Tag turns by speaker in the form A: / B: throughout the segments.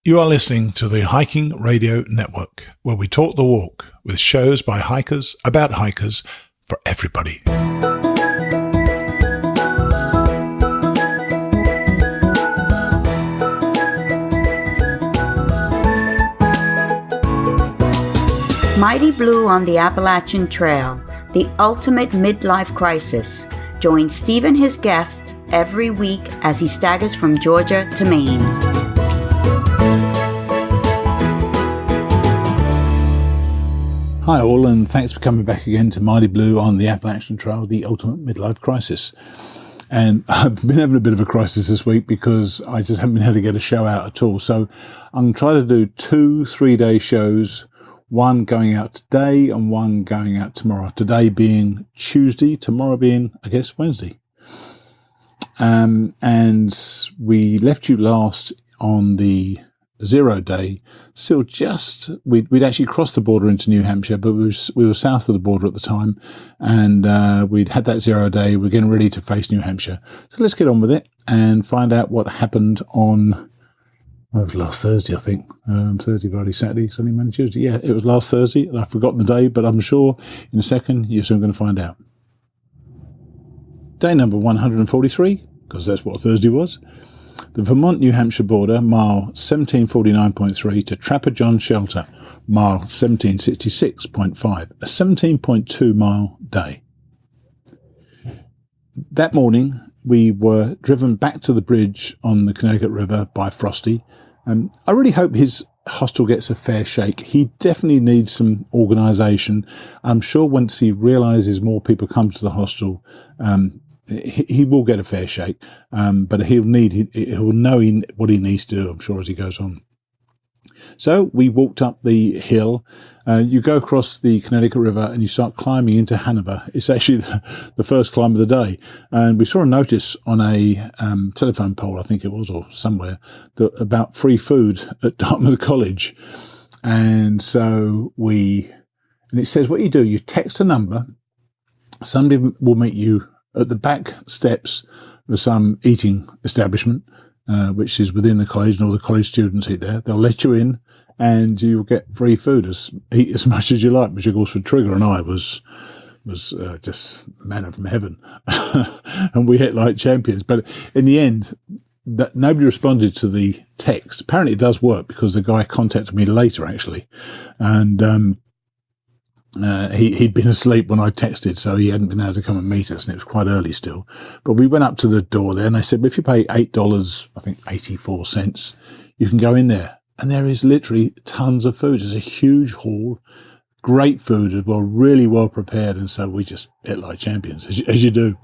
A: You are listening to the Hiking Radio Network, where we talk the walk with shows by hikers, about hikers, for everybody.
B: Mighty Blue on the Appalachian Trail, the ultimate midlife crisis. Join Steve and his guests every week as he staggers from Georgia to Maine.
A: Hi all, and thanks for coming back again to Mighty Blue on the Appalachian Trail, the ultimate midlife crisis. And I've been having a bit of a crisis this week because I just haven't been able to get a show out at all. So I'm going to try to do 2 3-day shows, one going out today and one going out tomorrow. Today being Tuesday, tomorrow being, I guess, Wednesday. And we left you last on the 0 day, still just, we'd actually crossed the border into New Hampshire, but we were south of the border at the time, and we'd had that 0 day. We're getting ready to face New Hampshire. So let's get on with it and find out what happened on, well, it was last Thursday, I think. Thursday, Friday, Saturday, Sunday, Monday, Tuesday. Yeah, it was last Thursday, and I've forgotten the day, but I'm sure in a second you're soon going to find out. Day number 143, because that's what Thursday was. The Vermont-New Hampshire border, mile 1749.3 to Trapper John Shelter, mile 1766.5, a 17.2 mile day. That morning, we were driven back to the bridge on the Connecticut River by Frosty. I really hope his hostel gets a fair shake. He definitely needs some organisation. I'm sure once he realises more people come to the hostel, he will get a fair shake, but he'll know what he needs to do, I'm sure, as he goes on. So we walked up the hill. You go across the Connecticut River and you start climbing into Hanover. It's actually the first climb of the day. And we saw a notice on a telephone pole, I think it was, or somewhere, about free food at Dartmouth College. And so and it says what you do, you text a number, somebody will meet you at the back steps of some eating establishment, which is within the college, and all the college students eat there. They'll let you in, and you'll get free food. Eat as much as you like, which of course for Trigger and I was just manna from heaven, and we ate like champions. But in the end, that nobody responded to the text. Apparently, it does work because the guy contacted me later actually, and he'd been asleep when I texted, so he hadn't been able to come and meet us, and it was quite early still. But we went up to the door there, and they said, well, if you pay $8, I think 84 cents, you can go in there. And there is literally tons of food. It's a huge hall, great food as well, really well prepared, and so we just ate like champions, as you do.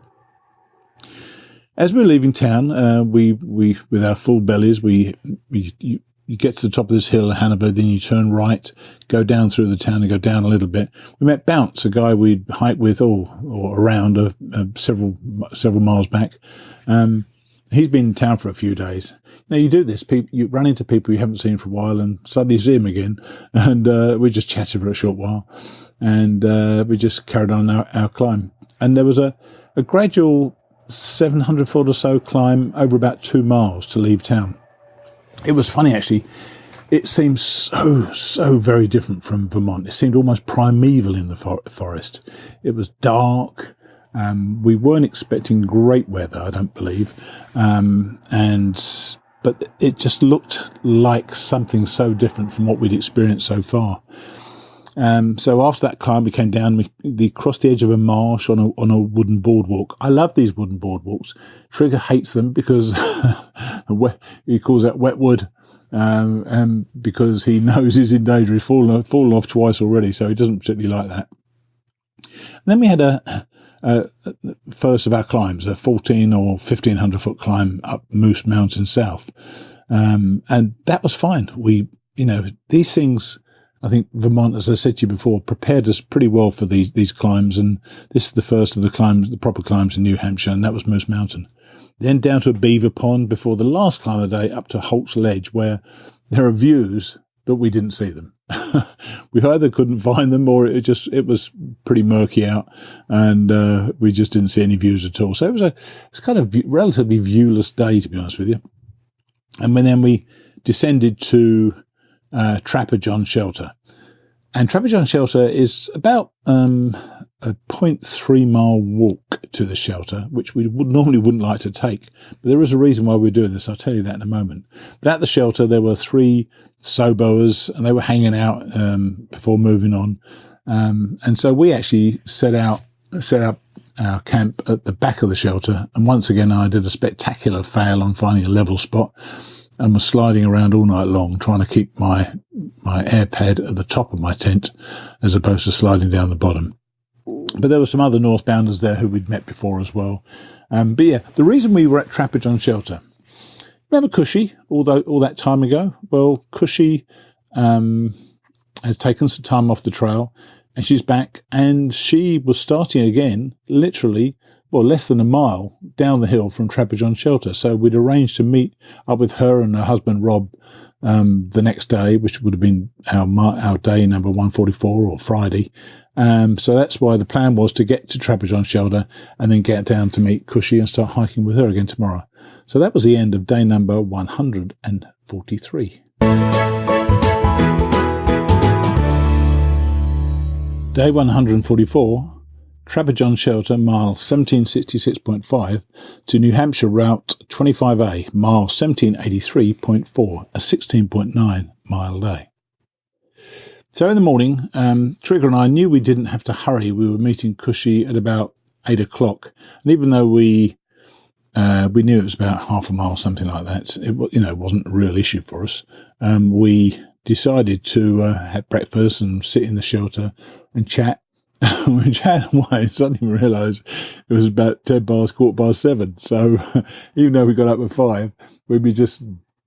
A: As we were leaving town, we with our full bellies, you get to the top of this hill, Hanover, then you turn right, go down through the town and go down a little bit. We met Bounce, a guy we'd hiked with or around several miles back. He's been in town for a few days. Now you do this, you run into people you haven't seen for a while and suddenly see him again. And we just chatted for a short while, and we just carried on our climb. And there was a gradual 700 foot or so climb over about 2 miles to leave town. It was funny, actually. It seemed so very different from Vermont. It seemed almost primeval in the forest. It was dark. We weren't expecting great weather, I don't believe. But it just looked like something so different from what we'd experienced so far. So after that climb, we came down, we crossed the edge of a marsh on a wooden boardwalk. I love these wooden boardwalks. Trigger hates them because he calls that wet wood, because he knows he's in danger. He's fallen off twice already, so he doesn't particularly like that. And then we had a first of our climbs, a 14 or 1500 foot climb up Moose Mountain South. And that was fine. These things, I think Vermont, as I said to you before, prepared us pretty well for these climbs, and this is the first of the proper climbs in New Hampshire, and that was Moose Mountain. Then down to a beaver pond before the last climb of the day, up to Holt's Ledge, where there are views, but we didn't see them. We either couldn't find them, or it was pretty murky out, and we just didn't see any views at all. So it was kind of relatively viewless day, to be honest with you. And then we descended to Trapper John Shelter. And Trapper John Shelter is about a 0.3 mile walk to the shelter, which we normally wouldn't like to take. But there is a reason why we're doing this. I'll tell you that in a moment. But at the shelter, there were 3 Soboers, and they were hanging out before moving on. And so we actually set up our camp at the back of the shelter. And once again, I did a spectacular fail on finding a level spot and was sliding around all night long, trying to keep my air pad at the top of my tent as opposed to sliding down the bottom. But there were some other northbounders there who we'd met before as well. But yeah, the reason we were at Trapper John Shelter, remember Cushy all that time ago? Well, Cushy has taken some time off the trail, and she's back, and she was starting again, literally, less than a mile down the hill from Trapper John Shelter. So we'd arranged to meet up with her and her husband, Rob, the next day, which would have been our day number 144 or Friday. So that's why the plan was to get to Trapper John Shelter and then get down to meet Cushy and start hiking with her again tomorrow. So that was the end of day number 143. Day 144, Trapper John Shelter, mile 1766.5 to New Hampshire Route 25A, mile 1783.4, a 16.9 mile day. So in the morning, Trigger and I knew we didn't have to hurry. We were meeting Cushy at about 8 o'clock. And even though we knew it was about half a mile, something like that, it wasn't a real issue for us. We decided to have breakfast and sit in the shelter and chat. We chatted away and suddenly realised it was about 7:15. So even though we got up at 5, we'd be just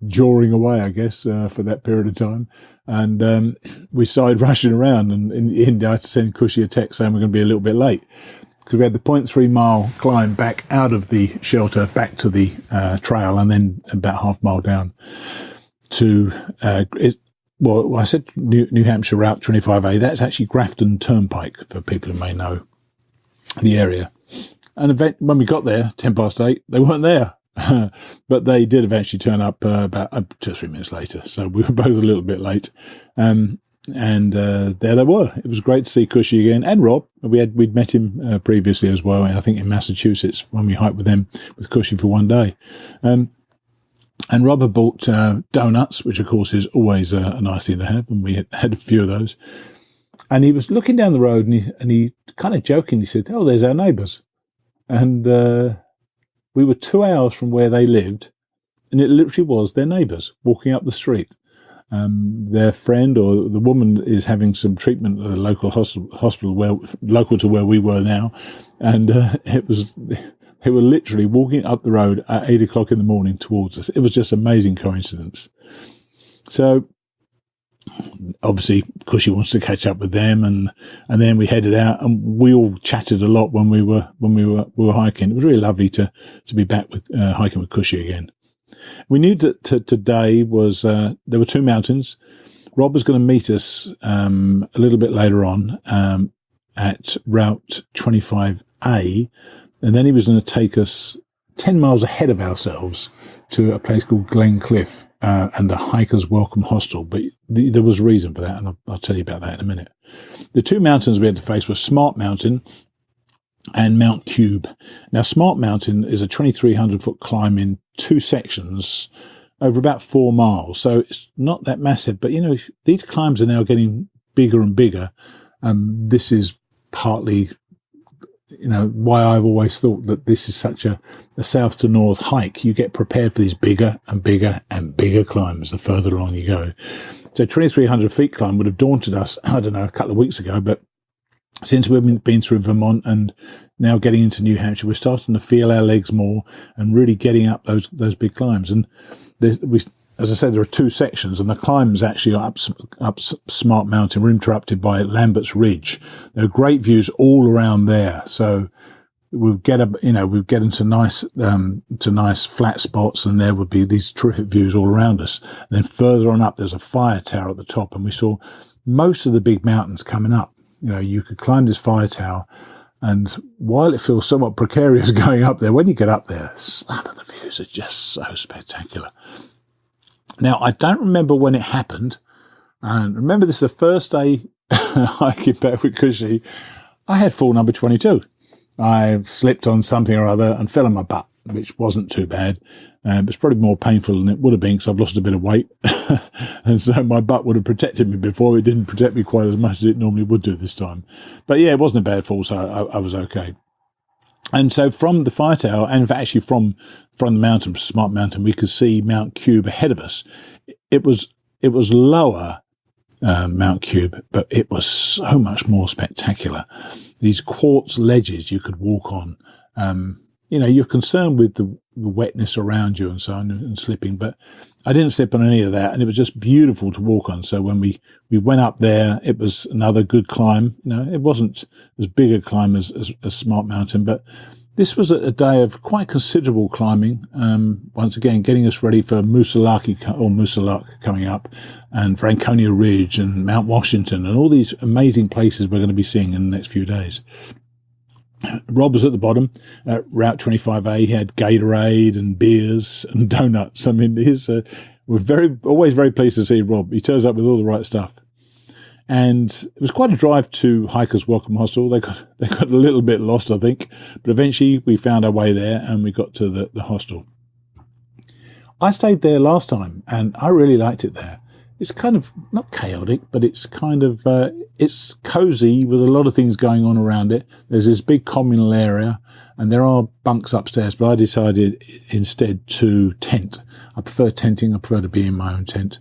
A: jawing away, I guess, for that period of time. And we started rushing around, and in the end I had to send Cushy a text saying we're going to be a little bit late, because we had the 0.3 mile climb back out of the shelter, back to the trail, and then about half mile down to I said New Hampshire Route 25A. That's actually Grafton Turnpike, for people who may know the area. And when we got there, 8:10, they weren't there. But they did eventually turn up about 2 or 3 minutes later. So we were both a little bit late. And there they were. It was great to see Cushy again, and Rob. We'd met him previously as well, I think in Massachusetts, when we hiked with Cushy for one day. And Rob had bought donuts, which of course is always a nice thing to have, and we had a few of those. And he was looking down the road, and he kind of jokingly said, "Oh, there's our neighbours." And we were 2 hours from where they lived, and it literally was their neighbours walking up the street. Their friend, or the woman, is having some treatment at a local hospital local to where we were now, and they were literally walking up the road at 8 o'clock in the morning towards us. It was just an amazing coincidence. So obviously Cushy wants to catch up with them, and then we headed out, and we all chatted a lot when we were hiking. It was really lovely to be back with hiking with Cushy again. We knew that today was there were 2 mountains. Rob was going to meet us a little bit later on at Route 25A, and then he was going to take us 10 miles ahead of ourselves to a place called Glen Cliff and the Hiker's Welcome Hostel. But there was a reason for that, and I'll tell you about that in a minute. The 2 mountains we had to face were Smart Mountain and Mount Cube. Now, Smart Mountain is a 2,300-foot climb in 2 sections over about 4 miles. So it's not that massive, but, these climbs are now getting bigger and bigger. This is partly why I've always thought that this is such a south to north hike. You get prepared for these bigger and bigger and bigger climbs the further along you go. So 2,300 feet climb would have daunted us, I don't know, a couple of weeks ago, but since we've been through Vermont and now getting into New Hampshire, we're starting to feel our legs more and really getting up those big climbs. And as I said, there are 2 sections, and the climbs actually are up Smart Mountain. We're interrupted by Lambert's Ridge. There are great views all around there. So we'll get into nice flat spots, and there would be these terrific views all around us. And then further on up, there's a fire tower at the top, and we saw most of the big mountains coming up. You could climb this fire tower, and while it feels somewhat precarious going up there, when you get up there, some of the views are just so spectacular. Now, I don't remember when it happened. And remember, this is the first day hiking back with Cushy. I had fall number 22. I slipped on something or other and fell on my butt, which wasn't too bad. But it's probably more painful than it would have been because I've lost a bit of weight. And so my butt would have protected me before. It didn't protect me quite as much as it normally would do this time. But yeah, it wasn't a bad fall, so I was okay. And so from the fire tower, and actually from the mountain, Smart Mountain, we could see Mount Cube ahead of us. It was lower, Mount Cube, but it was so much more spectacular. These quartz ledges you could walk on. You're concerned with the wetness around you and so on and slipping, but I didn't slip on any of that, and it was just beautiful to walk on. So when we went up there, it was another good climb. It wasn't as big a climb as Smart Mountain, but this was a day of quite considerable climbing. Once again, getting us ready for Moosilauke coming up, and Franconia Ridge and Mount Washington and all these amazing places we're going to be seeing in the next few days. Rob was at the bottom, Route 25A. He had Gatorade and beers and donuts. I mean, we're always very pleased to see Rob. He turns up with all the right stuff. And it was quite a drive to Hikers Welcome Hostel. They got a little bit lost, I think, but eventually we found our way there and we got to the hostel. I stayed there last time and I really liked it there. It's kind of not chaotic, but it's kind of it's cozy with a lot of things going on around it. There's this big communal area, and there are bunks upstairs. But I decided instead to tent. I prefer tenting. I prefer to be in my own tent.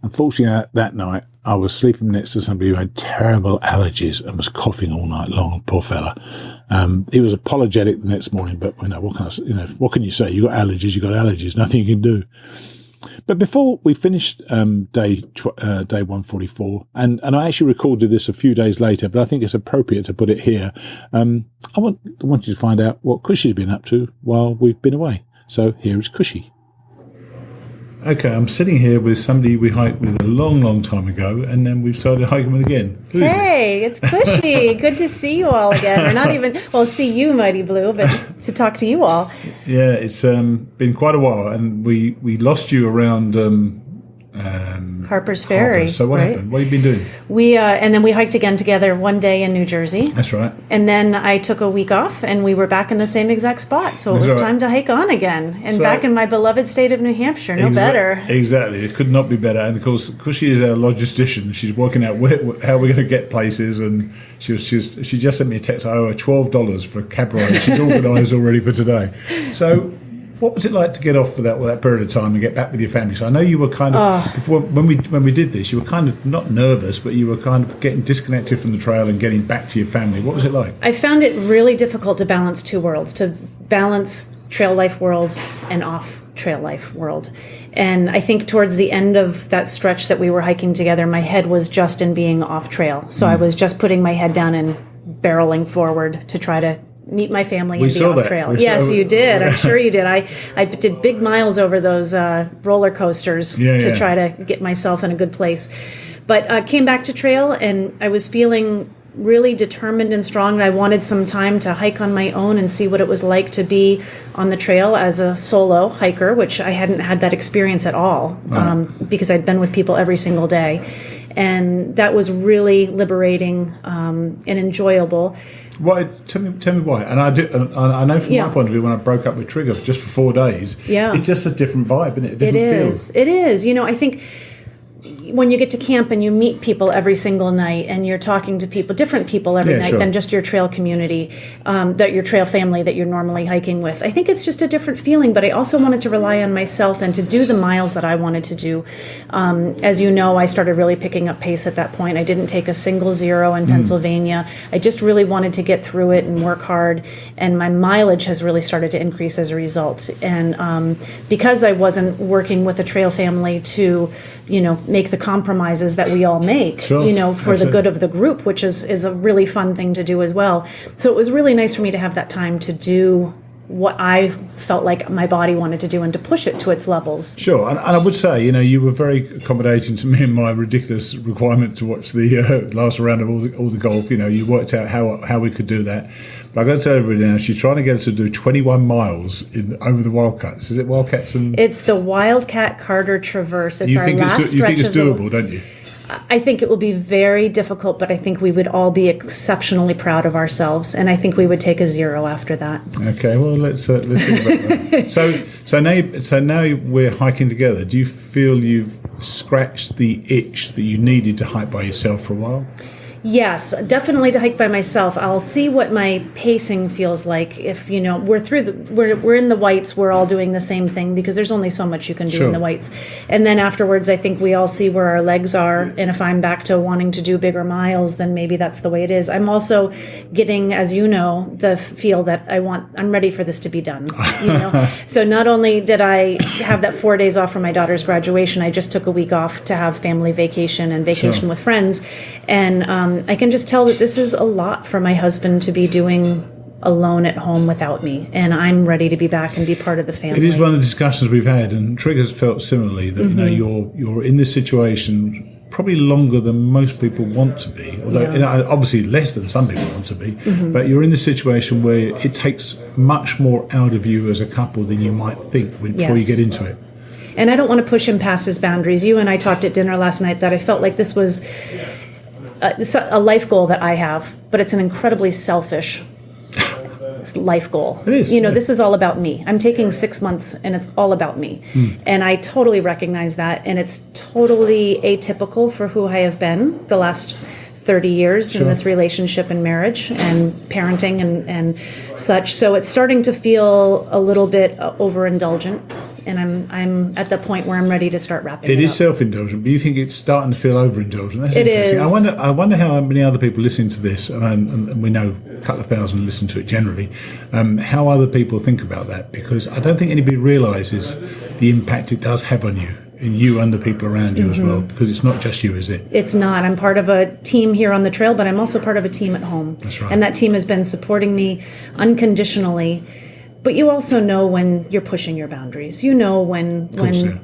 A: Unfortunately, that night I was sleeping next to somebody who had terrible allergies and was coughing all night long. Poor fella. He was apologetic the next morning, but what can you say? You got allergies. You got allergies. Nothing you can do. But before we finished day 144, and I actually recorded this a few days later, but I think it's appropriate to put it here. I want you to find out what Cushy's been up to while we've been away. So here is Cushy. Okay, I'm sitting here with somebody we hiked with a long, long time ago, and then we've started hiking with again.
C: Hey, it's Cushy. Good to see you all again. Or not even, see you, Mighty Blue, but to talk to you all.
A: Yeah, it's been quite a while, and we lost you around
C: Harper's Ferry.
A: So what happened? What have you been doing?
C: And then we hiked again together one day in New Jersey.
A: That's right.
C: And then I took a week off, and we were back in the same exact spot. So it was time to hike on again, and back in my beloved state of New Hampshire. No better.
A: Exactly. It could not be better. And of course, Cushy is our logistician. She's working out how we're going to get places, and she just sent me a text. I owe her $12 for a cab ride. She's organised already for today. So. What was it like to get off for that period of time and get back with your family? So I know you were kind of before when we did this, you were kind of not nervous, but you were kind of getting disconnected from the trail and getting back to your family. What was it like?
C: I found it really difficult to balance two worlds, to balance trail life world and off trail life world. And I think towards the end of that stretch that we were hiking together, my head was just in being off trail. So I was just putting my head down and barreling forward to try to meet my family and be off trail. Yes, you did. I'm sure you did. I did big miles over those roller coasters to try to get myself in a good place. But I came back to trail, and I was feeling really determined and strong. I wanted some time to hike on my own and see what it was like to be on the trail as a solo hiker, which I hadn't had that experience at all because I'd been with people every single day. And that was really liberating and enjoyable.
A: Why? Tell me why. And I know from my point of view, when I broke up with Trigger just for 4 days, it's just a different vibe, isn't it?
C: It is. I think when you get to camp and you meet people every single night and you're talking to different people every night than just your trail community, your trail family that you're normally hiking with. I think it's just a different feeling, but I also wanted to rely on myself and to do the miles that I wanted to do. As you know, I started really picking up pace at that point. I didn't take a single zero in Pennsylvania. I just really wanted to get through it and work hard, and my mileage has really started to increase as a result. And because I wasn't working with a trail family to make the compromises that we all make, for the good of the group, which is a really fun thing to do as well. So it was really nice for me to have that time to do what I felt like my body wanted to do and to push it to its levels.
A: Sure, and I would say, you were very accommodating to me and my ridiculous requirement to watch the last round of all the golf. You worked out how we could do that. But I've got to tell everybody now, she's trying to get us to do 21 miles over the Wildcats. Is it Wildcats?
C: It's the Wildcat Carter Traverse. It's our last stretch. You think it's doable,
A: don't you?
C: I think it will be very difficult, but I think we would all be exceptionally proud of ourselves, and I think we would take a 0 after that.
A: Okay, well let's think about that. So now we're hiking together. Do you feel you've scratched the itch that you needed to hike by yourself for a while?
C: Yes, definitely to hike by myself. I'll see what my pacing feels like. If we're in the whites, we're all doing the same thing because there's only so much you can do in the whites. And then afterwards, I think we all see where our legs are. And if I'm back to wanting to do bigger miles, then maybe that's the way it is. I'm also getting, as you know, the feel that I'm ready for this to be done. So not only did I have that 4 days off from my daughter's graduation, I just took a week off to have family vacation and vacation with friends. And I can just tell that this is a lot for my husband to be doing alone at home without me, and I'm ready to be back and be part of the family.
A: It is one of the discussions we've had, and Trig has felt similarly that you're in this situation probably longer than most people want to be, although obviously less than some people want to be. But you're in this situation where it takes much more out of you as a couple than you might think before you get into it.
C: And I don't want to push him past his boundaries. You and I talked at dinner last night that I felt like this was a life goal that I have, but it's an incredibly selfish life goal.
A: It is.
C: This is all about me. I'm taking 6 months and it's all about me. And I totally recognize that. And it's totally atypical for who I have been the last 30 years in this relationship and marriage and parenting and such. So it's starting to feel a little bit overindulgent. And I'm at the point where I'm ready to start wrapping it up.
A: It is self-indulgent, but you think it's starting to feel overindulgent. That's
C: it
A: interesting.
C: is.
A: I wonder how many other people listening to this, and we know a couple of thousand listen to it generally, how other people think about that, because I don't think anybody realises the impact it does have on you. And you and the people around you as well, because it's not just you, is it?
C: It's not. I'm part of a team here on the trail, but I'm also part of a team at home.
A: That's right.
C: And that team has been supporting me unconditionally. But you also know when you're pushing your boundaries. You know when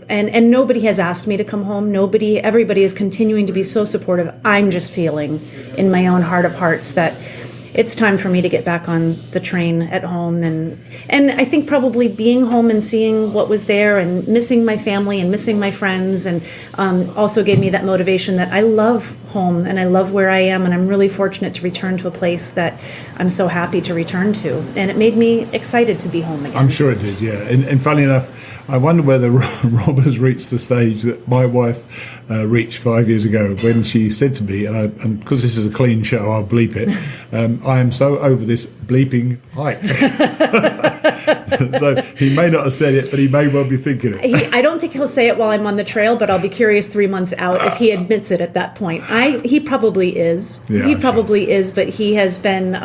C: and nobody has asked me to come home. Everybody is continuing to be so supportive. I'm just feeling in my own heart of hearts that it's time for me to get back on the train at home. And I think probably being home and seeing what was there and missing my family and missing my friends and also gave me that motivation that I love home and I love where I am, and I'm really fortunate to return to a place that I'm so happy to return to. And it made me excited to be home again.
A: I'm sure it did, yeah. And funny enough, I wonder whether Rob has reached the stage that my wife reached 5 years ago when she said to me, and because this is a clean show, I'll bleep it, I am so over this bleeping hike. So he may not have said it, but he may well be thinking it.
C: I don't think he'll say it while I'm on the trail, but I'll be curious 3 months out if he admits it at that point. He probably is.
A: Yeah,
C: he probably is, but he has been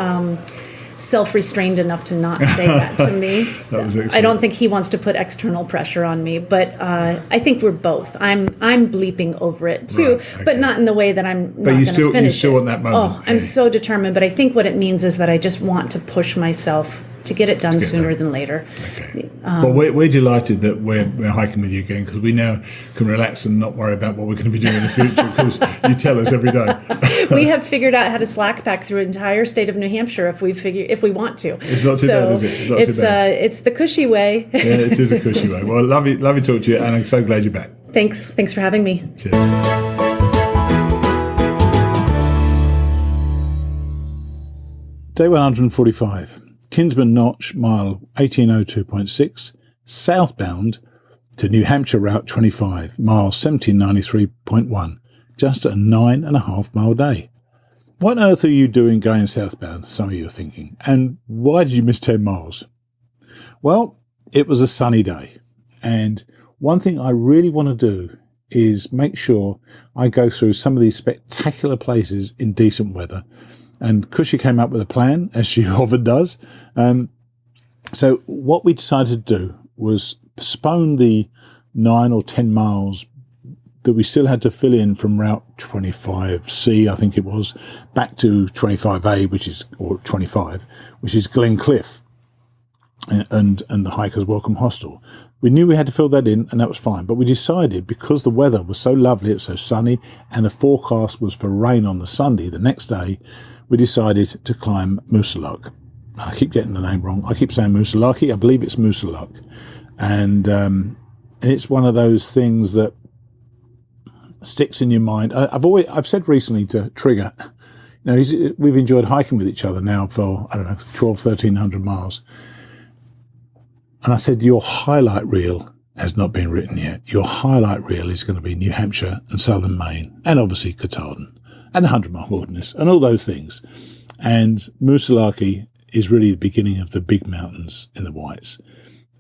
C: self-restrained enough to not say that to me.
A: That was excellent.
C: I don't think he wants to put external pressure on me, but I think we're both. I'm bleeping over it too, right, okay. But not in the way that I'm not going to finish it. But you still want that moment. I'm so determined, but I think what it means is that I just want to push myself to get it done sooner than later.
A: Okay. Well, we're delighted that we're hiking with you again, because we now can relax and not worry about what we're going to be doing in the future, because you tell us every day.
C: We have figured out how to slack pack through an entire state of New Hampshire if we want to.
A: It's not too bad, is it?
C: It's the cushy way.
A: Yeah, it is a cushy way. Well, love you talk to you, and I'm so glad you're back.
C: Thanks for having me.
A: Cheers. Day 145. Kinsman Notch, mile 1802.6, southbound to New Hampshire Route 25, mile 1793.1, just a 9.5 mile day. What on earth are you doing going southbound, some of you are thinking, and why did you miss 10 miles? Well, it was a sunny day, and one thing I really want to do is make sure I go through some of these spectacular places in decent weather. And Cushy came up with a plan, as she often does. So what we decided to do was postpone the 9 or 10 miles that we still had to fill in from Route 25C, I think it was, back to 25A, or 25, which is Glen Cliff and the Hikers Welcome Hostel. We knew we had to fill that in, and that was fine. But we decided, because the weather was so lovely, it was so sunny, and the forecast was for rain on the Sunday, the next day, we decided to climb Moosilauke. I keep getting the name wrong. I keep saying Moosilauke. I believe it's Moosilauke. And it's one of those things that sticks in your mind. I've said recently to Trigger, we've enjoyed hiking with each other now for, 1,200-1,300 miles. And I said, your highlight reel has not been written yet. Your highlight reel is going to be New Hampshire and southern Maine, and obviously Katahdin, and 100-mile wilderness, and all those things. And Moosilauke is really the beginning of the big mountains in the Whites.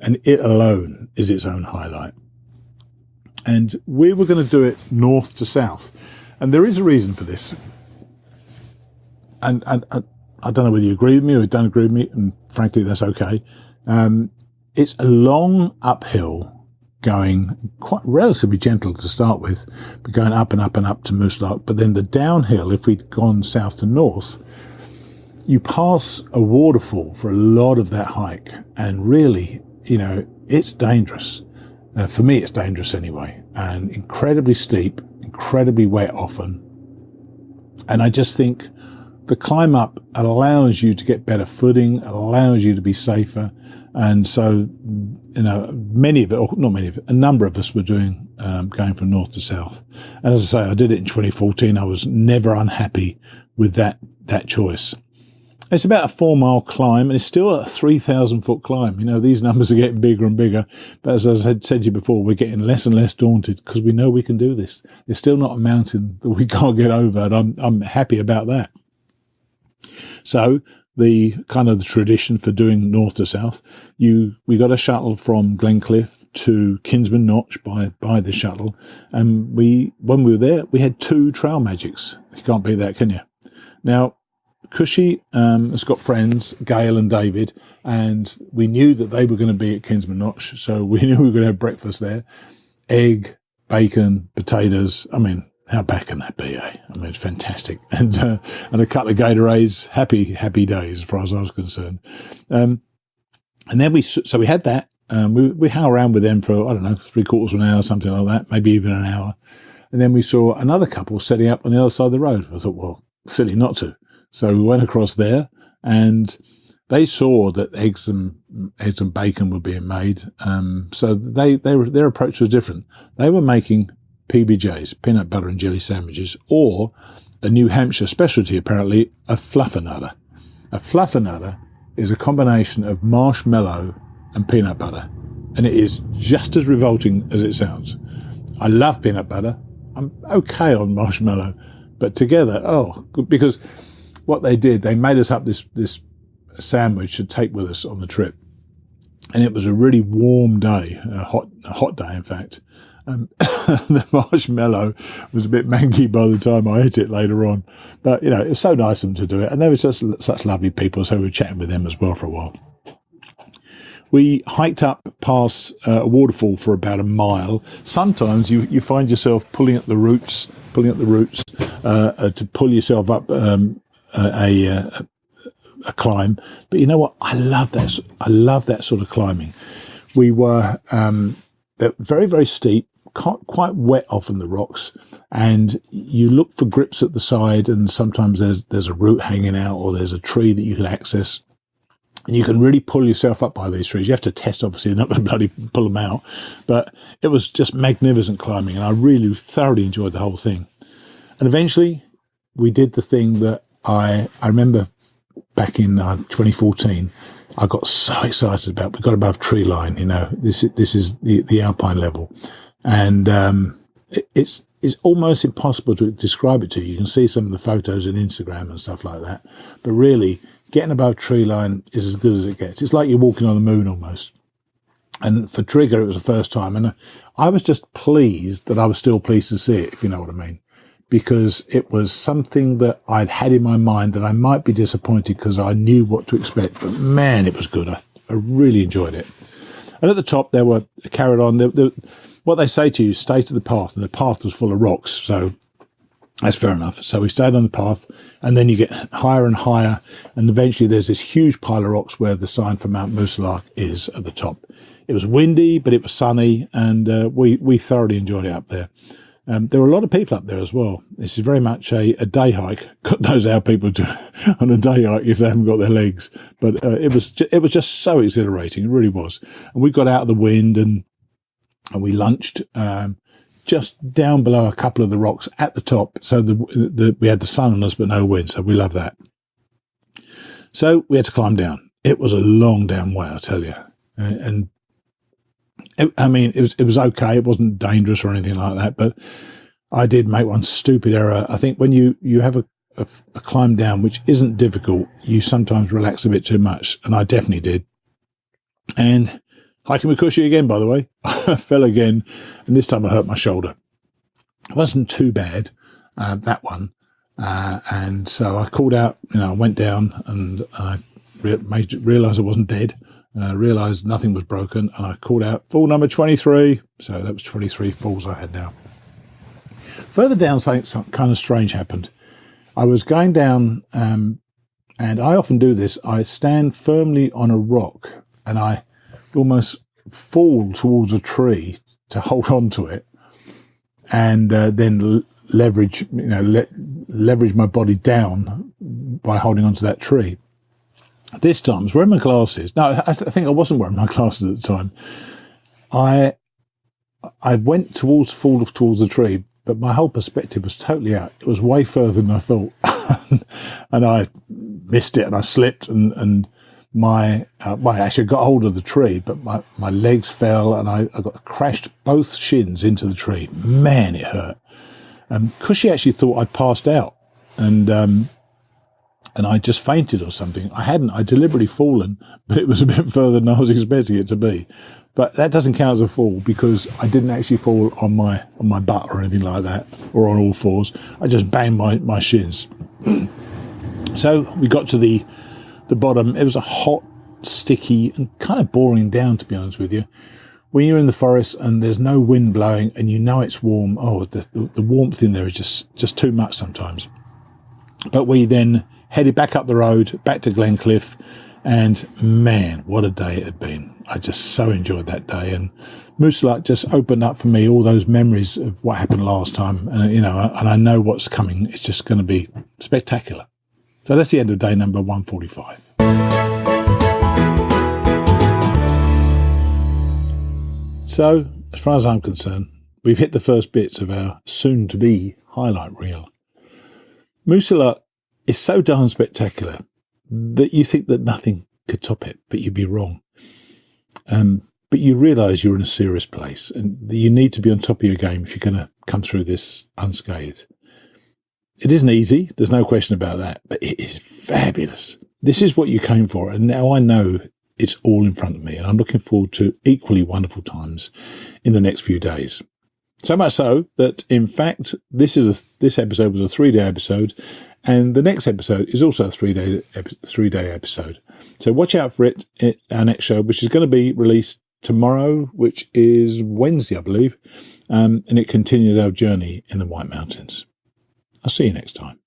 A: And it alone is its own highlight. And we were going to do it north to south. And there is a reason for this. And I don't know whether you agree with me or you don't agree with me, and frankly, that's okay. It's a long uphill going, quite relatively gentle to start with, but going up and up and up to Moosilauke. But then the downhill, if we'd gone south to north, you pass a waterfall for a lot of that hike. And really, it's dangerous. For me, it's dangerous anyway. And incredibly steep, incredibly wet often. And I just think the climb up allows you to get better footing, allows you to be safer. And so, a number of us were doing, going from north to south. And as I say, I did it in 2014. I was never unhappy with that choice. It's about a 4-mile climb, and it's still a 3,000-foot climb. These numbers are getting bigger and bigger. But as I said to you before, we're getting less and less daunted because we know we can do this. It's still not a mountain that we can't get over, and I'm happy about that. So the kind of the tradition for doing north to south, we got a shuttle from Glencliff to Kinsman Notch by the shuttle, and when we were there, we had 2 trail magics. You can't beat that, can you? Now, Cushy has got friends, Gail and David, and we knew that they were going to be at Kinsman Notch, so we knew we were going to have breakfast there. Egg, bacon, potatoes. I mean, how bad can that be, eh? I mean, it's fantastic. And a couple of Gatorades. Happy days as far as I was concerned. And then we had that. We hung around with them for, 3/4 of an hour, something like that, maybe even an hour. And then we saw another couple setting up on the other side of the road. I thought, well, silly not to. So we went across there, and they saw that eggs and bacon were being made. So their approach was different. They were making PBJs, peanut butter and jelly sandwiches, or a New Hampshire specialty, apparently, a fluffernutter. A fluffernutter is a combination of marshmallow and peanut butter, and it is just as revolting as it sounds. I love peanut butter. I'm okay on marshmallow, but together, because what they did, they made us up this sandwich to take with us on the trip. And it was a really warm day, a hot day, in fact. The marshmallow was a bit manky by the time I ate it later on. But, it was so nice of them to do it. And they were just such lovely people, so we were chatting with them as well for a while. We hiked up past a waterfall for about a mile. Sometimes you find yourself pulling at the roots to pull yourself up a climb. But you know what? I love that sort of climbing. We were very, very steep, quite wet often, the rocks, and you look for grips at the side, and sometimes there's a root hanging out, or there's a tree that you can access, and you can really pull yourself up by these trees. You have to test, obviously, not to bloody pull them out, but it was just magnificent climbing, and I really thoroughly enjoyed the whole thing. And eventually we did the thing that I remember back in 2014, I got so excited about. We got above tree line, this is the alpine level. And it's almost impossible to describe it to you. You can see some of the photos on Instagram and stuff like that. But really, getting above tree line is as good as it gets. It's like you're walking on the moon almost. And for Trigger, it was the first time. And I was just pleased that I was still pleased to see it, if you know what I mean. Because it was something that I'd had in my mind that I might be disappointed because I knew what to expect. But man, it was good. I really enjoyed it. And at the top, there were carried on. What they say to you, stay to the path. And the path was full of rocks. So that's fair enough. So we stayed on the path, and then you get higher and higher. And eventually there's this huge pile of rocks where the sign for Mount Moosilauke is at the top. It was windy, but it was sunny, and we thoroughly enjoyed it up there. There were a lot of people up there as well. This is very much a day hike. God knows how people do on a day hike if they haven't got their legs. But it was just so exhilarating. It really was. And we got out of the wind and we lunched just down below a couple of the rocks at the top. So we had the sun on us but no wind. So we love that. So we had to climb down. It was a long damn way, I tell you. It was okay. It wasn't dangerous or anything like that, but I did make one stupid error. I think when you have a climb down, which isn't difficult, you sometimes relax a bit too much. And I definitely did. And hiking with Cushy again, by the way, I fell again. And this time I hurt my shoulder. It wasn't too bad, that one. And so I called out, I went down and I realized I wasn't dead. Realised nothing was broken, and I called out fall number 23. So that was 23 falls I had now. Further down, something kind of strange happened. I was going down, and I often do this. I stand firmly on a rock, and I almost fall towards a tree to hold on to it, and then leverage my body down by holding onto that tree. This time I was wearing my glasses. No, I think I wasn't wearing my glasses at the time. I went towards the tree, but my whole perspective was totally out. It was way further than I thought. And I missed it and I slipped and I actually got hold of the tree, but my legs fell and I got crashed both shins into the tree. Man, it hurt. Cushy actually thought I'd passed out and I just fainted or something. I hadn't. I'd deliberately fallen, but it was a bit further than I was expecting it to be. But that doesn't count as a fall because I didn't actually fall on my butt or anything like that, or on all fours. I just banged my shins. So we got to the bottom. It was a hot, sticky, and kind of boring down, to be honest with you. When you're in the forest and there's no wind blowing and you know it's warm, the warmth in there is just too much sometimes. But we then headed back up the road, back to Glencliff, and man, what a day it had been. I just so enjoyed that day, and Moosaluck just opened up for me all those memories of what happened last time, and I know what's coming. It's just going to be spectacular. So that's the end of day number 145. So, as far as I'm concerned, we've hit the first bits of our soon-to-be highlight reel. Moosaluck is so darn spectacular that you think that nothing could top it, but you'd be wrong. But you realise you're in a serious place and that you need to be on top of your game if you're going to come through this unscathed. It isn't easy, there's no question about that, but it is fabulous. This is what you came for, and now I know it's all in front of me, and I'm looking forward to equally wonderful times in the next few days. So much so that, in fact, this episode was a 3-day episode, and the next episode is also a 3-day episode. So watch out for it, our next show, which is going to be released tomorrow, which is Wednesday, I believe, and it continues our journey in the White Mountains. I'll see you next time.